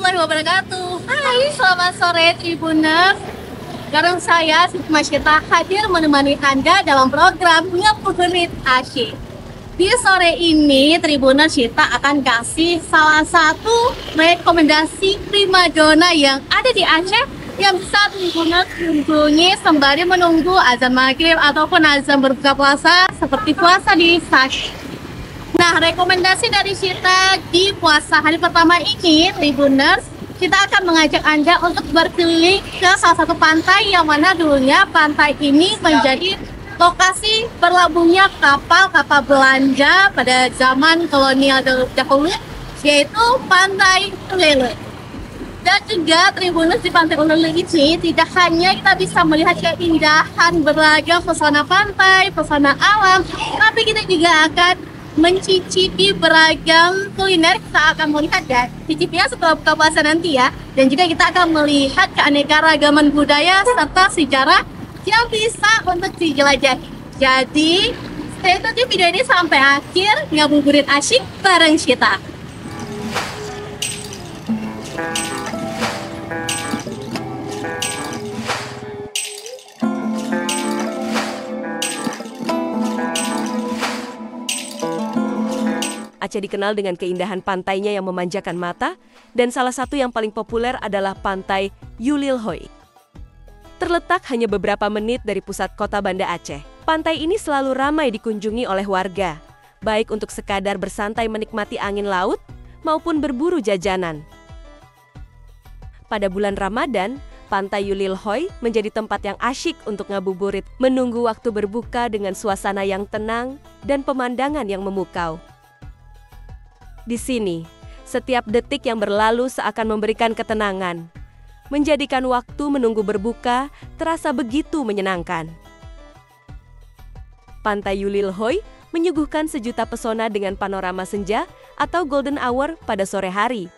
warahmatullahi wabarakatuh. Hai, selamat sore Tribuners. Sekarang saya, Siti Masyita, hadir menemani Anda dalam program Ngabuburit Asyik. Di sore ini, Tribuners, kita akan kasih salah satu rekomendasi primadona yang ada di Aceh yang bisa Tribuners kunjungi sembari menunggu azan maghrib ataupun azan berbuka puasa seperti puasa di Sash. Nah, rekomendasi dari kita di puasa hari pertama ini, Tribuners, kita akan mengajak Anda untuk berkeliling ke salah satu pantai yang mana dulunya pantai ini menjadi lokasi berlabuhnya kapal-kapal belanja pada zaman kolonial dahulu, yaitu Pantai Ulele. Dan juga Tribuners, di Pantai Ulele ini tidak hanya kita bisa melihat keindahan beragam pesona pantai, pesona alam, tapi kita juga akan mencicipi beragam kuliner. Kita akan melihat dan cicipinya setelah buka puasa nanti ya. Dan juga kita akan melihat keanekaragaman budaya serta sejarah yang bisa untuk dijelajahi. Jadi, stay tune di video ini sampai akhir. Ngabuburit asyik bareng kita. Aceh dikenal dengan keindahan pantainya yang memanjakan mata, dan salah satu yang paling populer adalah Pantai Yulil Hoi. Terletak hanya beberapa menit dari pusat kota Banda Aceh, pantai ini selalu ramai dikunjungi oleh warga, baik untuk sekadar bersantai menikmati angin laut, maupun berburu jajanan. Pada bulan Ramadan, Pantai Yulil Hoi menjadi tempat yang asyik untuk ngabuburit, menunggu waktu berbuka dengan suasana yang tenang dan pemandangan yang memukau. Di sini, setiap detik yang berlalu seakan memberikan ketenangan, menjadikan waktu menunggu berbuka terasa begitu menyenangkan. Pantai Yulil Hoi menyuguhkan sejuta pesona dengan panorama senja atau golden hour pada sore hari.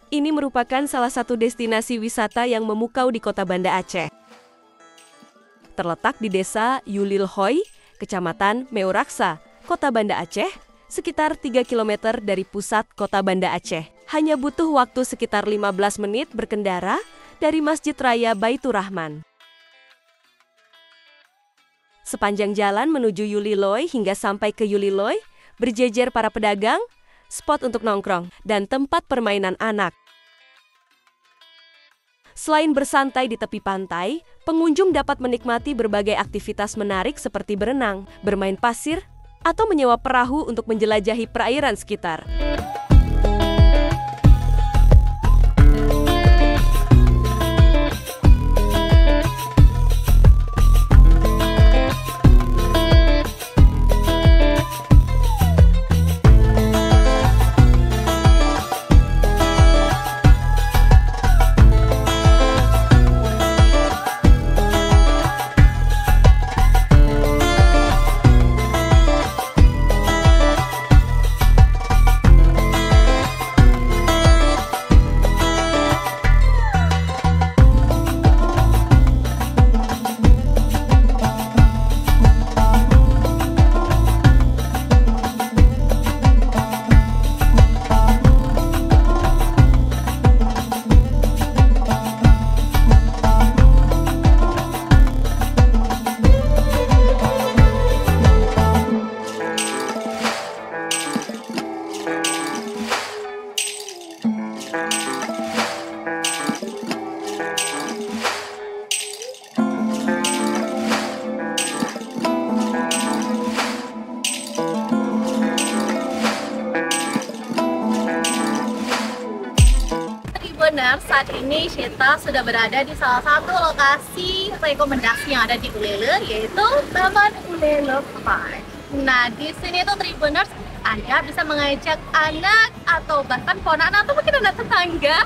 Ini merupakan salah satu destinasi wisata yang memukau di kota Banda Aceh. Terletak di desa Yulil Hoi, Kecamatan Meuraksa, kota Banda Aceh, sekitar 3 km dari pusat kota Banda Aceh. Hanya butuh waktu sekitar 15 menit berkendara dari Masjid Raya Baitur Rahman. Sepanjang jalan menuju Yuliloi hingga sampai ke Yuliloi, berjejer para pedagang, spot untuk nongkrong, dan tempat permainan anak. Selain bersantai di tepi pantai, pengunjung dapat menikmati berbagai aktivitas menarik seperti berenang, bermain pasir, atau menyewa perahu untuk menjelajahi perairan sekitar. Benar, saat ini kita sudah berada di salah satu lokasi rekomendasi yang ada di Ulele, yaitu Taman Ulele Park. Nah, di sini tuh Tribuners, Anda bisa mengajak anak atau bahkan ponakan atau mungkin anak tetangga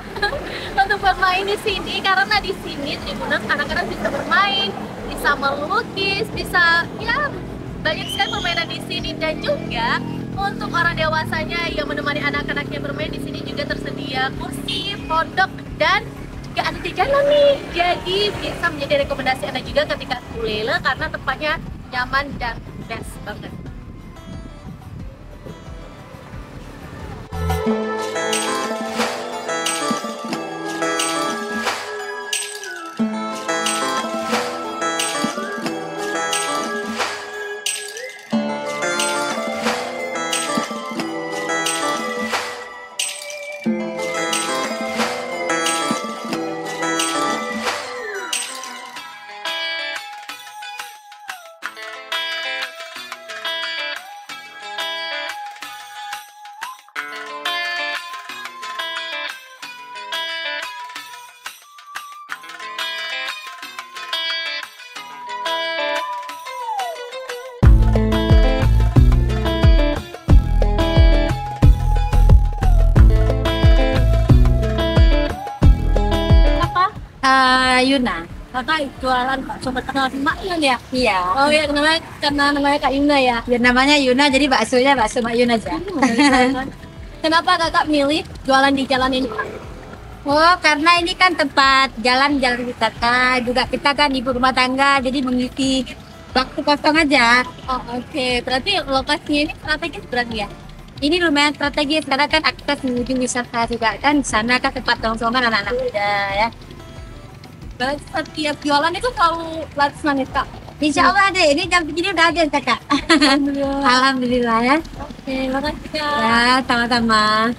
untuk bermain di sini, karena di sini Tribuners anak-anak bisa bermain, bisa melukis, bisa ya banyak sekali permainan di sini. Dan juga untuk orang dewasanya yang menemani anak-anaknya bermain, di sini juga tersedia kursi, pondok, dan juga ada jajanan nih. Jadi bisa menjadi rekomendasi Anda juga ketika Ulele karena tempatnya nyaman dan best banget. Yuna. Kakak jualan bakso terkenal di Mak Yun ya? Iya. Oh ya, karena namanya Kak Yuna ya? Ya namanya Yuna, jadi baksonya bakso Mak Yun aja. Kenapa kakak milih jualan di jalan ini? Oh, karena ini kan tempat jalan-jalan wisata. Juga kita kan ibu rumah tangga, jadi mengisi waktu kosong aja. Oh, oke. Berarti lokasinya ini strategis berarti ya? Ini lumayan strategis karena kan akses menuju wisata juga kan. Di sana kan tempat tongkrongan anak-anak muda ya. Berarti setiap jualan itu selalu laris manis kak? Insya Allah ada. Ini jam segini udah ada kakak. Alhamdulillah. Alhamdulillah ya. Oke, makasih kak. Ya, sama-sama.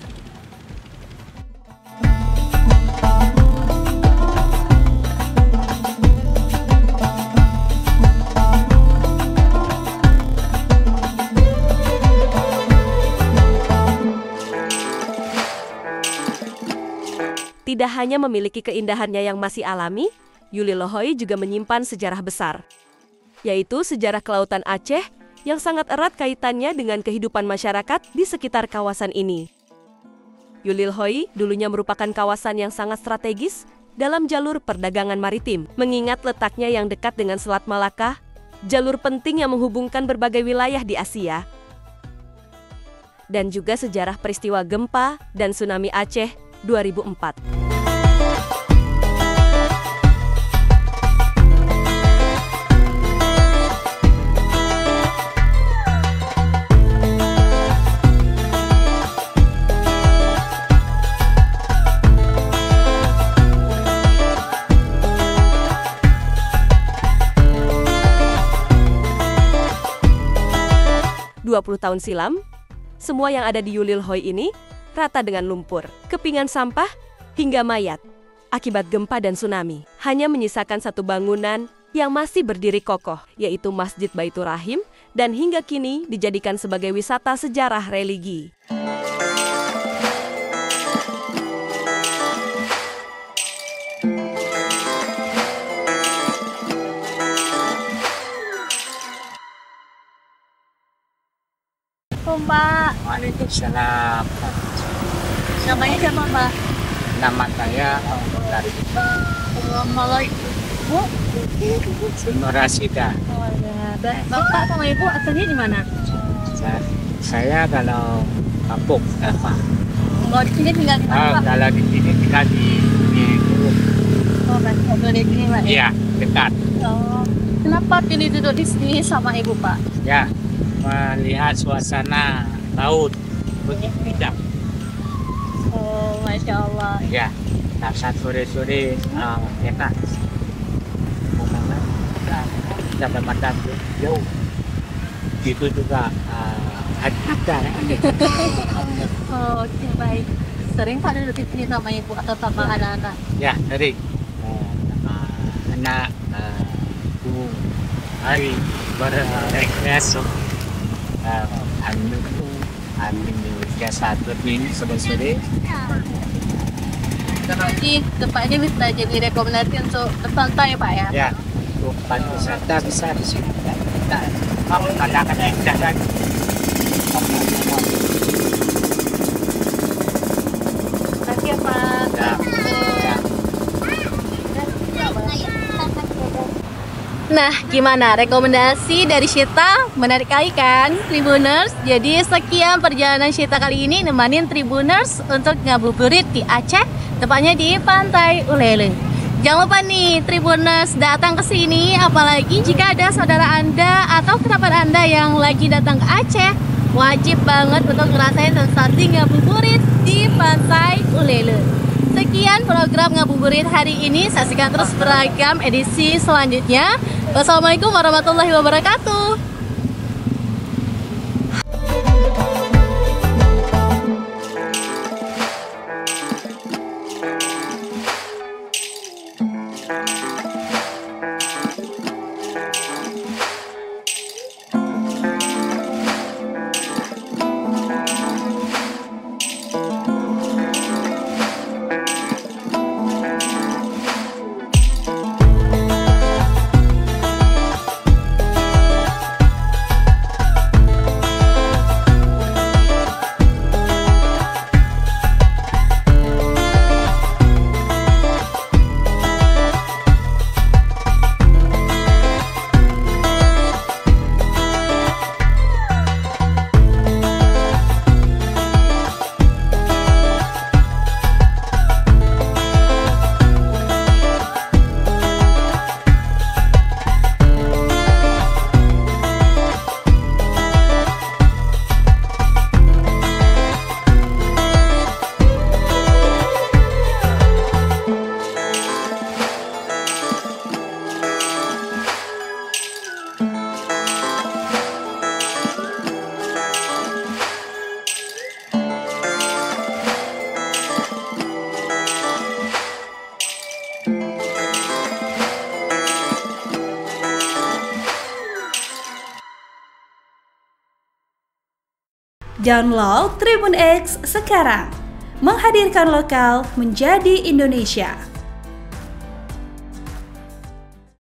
Tidak hanya memiliki keindahannya yang masih alami, Yulilohoi juga menyimpan sejarah besar, yaitu sejarah kelautan Aceh yang sangat erat kaitannya dengan kehidupan masyarakat di sekitar kawasan ini. Yulilohoi dulunya merupakan kawasan yang sangat strategis dalam jalur perdagangan maritim, mengingat letaknya yang dekat dengan Selat Malaka, jalur penting yang menghubungkan berbagai wilayah di Asia, dan juga sejarah peristiwa gempa dan tsunami Aceh 2004. Puluh tahun silam, semua yang ada di Yulilohoi ini rata dengan lumpur, kepingan sampah, hingga mayat akibat gempa dan tsunami. Hanya menyisakan satu bangunan yang masih berdiri kokoh, yaitu Masjid Baitur Rahim, dan hingga kini dijadikan sebagai wisata sejarah religi. Mbak, Waalaikumsalam. namanya siapa Mbak? Nama saya dari Kalau Ibu? Nur Rasida. Oh, ya. Dan Bapak sama Ibu asalnya di mana? Saya kalau kampung apa? Kalau di sini tinggal di mana Pak? Kalau di sini tinggal di Gurun. Oh, Bapak di sini Pak? Iya, dekat. Oh. Kenapa pilih duduk di sini sama Ibu Pak? Ya, melihat suasana laut begitu indah. Oh, Masya Allah. Ya, saat sore-sore enak. Sampai mata jauh. Itu juga ada. Oh, oke, baik. Sering Pak duduk di sini sama Ibu atau sama anak-anak? Ya, sering. Sama anak ibu hari berrekreasi. Amin biasa ini sore-sore. Jadi tempatnya bisa jadi rekomendasi untuk bersantai Pak ya? Ya, untuk wisata bisa di sini. Kadang-kadang indah kan. Terima kasih ya Pak. Ya. Nah, gimana rekomendasi dari Syita? Menarik kali kan, Tribuners? Jadi sekian perjalanan Syita kali ini nemanin Tribuners untuk ngabuburit di Aceh, tepatnya di Pantai Ulele. Jangan lupa nih Tribuners datang ke sini, apalagi jika ada saudara Anda atau kerabat Anda yang lagi datang ke Aceh, wajib banget untuk ngerasain sensasi ngabuburit di Pantai Ulele. Sekian program ngabuburit hari ini, saksikan terus beragam edisi selanjutnya. Wassalamualaikum warahmatullahi wabarakatuh. Download Tribun X sekarang. Menghadirkan lokal menjadi Indonesia.